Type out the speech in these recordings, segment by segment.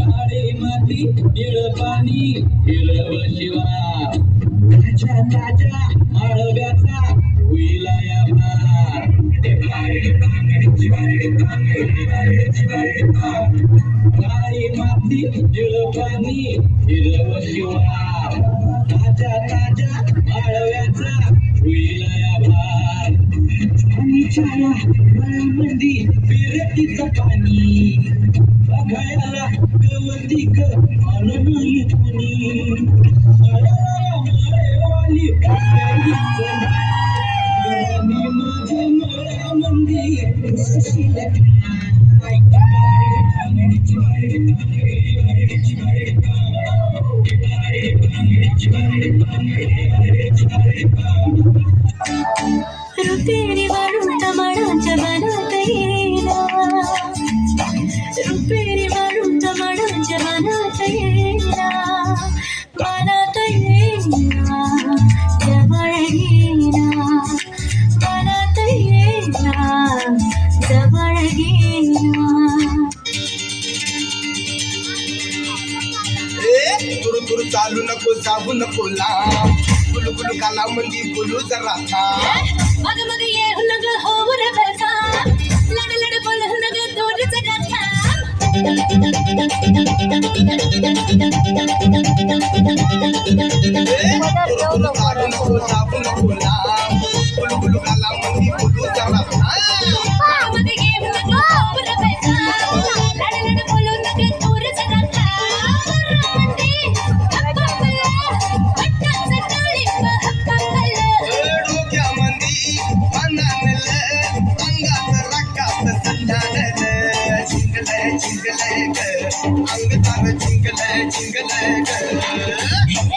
काळे माती निळ पाणी हिरव शिवार ताज्या ताज्या माळव्याचा होईला या भार काळी माती निळ पाणी हिरव शिवार ताज्या ताज्या माळव्याचा होईला या भार आणि छाया मळ्यामंदी फिरतीचं पाणी बघायला गवंतिक आलं नाही कोणी मळ्यावाली गरमी माझ्या मळ्यामंदी सुशीला रुपेरी वाळून टमाडाच्या मनात येईना रुपेरी वाळून टमाडाच्या मनात येईना मनात येईना जवळ येईना मनात येईना जवळ येईना तुरु तुरु चालू नको जाऊ नको लांब गुलू गुलू काला मंदी बोलू जरा मग मग ये नग होवर बेसा लड लड बोल नग दूर जगा तुरु चालू नको जाऊ नको लांब गुलू गुलू काला मंदी बोलू जरा मग ये नग होवर बेसा लड लड बोल नग दूर जगा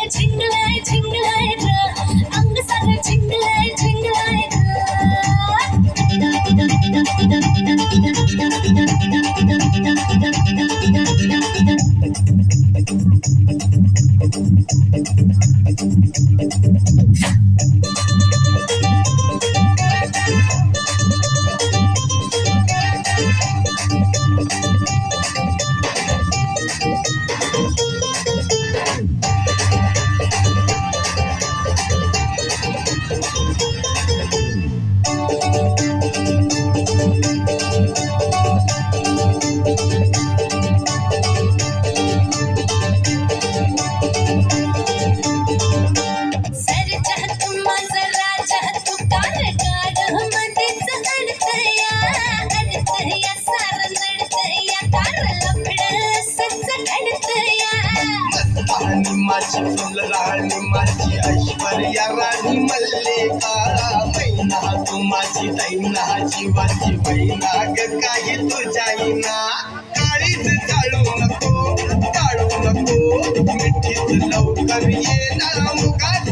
झिंगलाय झिंगलाय अंग सारं झिंगलाय झिंगलाय माझी फुलराणी माझी ऐश्वर्या राणी मल्लिका मैना तू माझी दैना जीवाची मैना ग काही तुझ्या काळीच टाळू नको मिठीत लवकर ये ना मुखात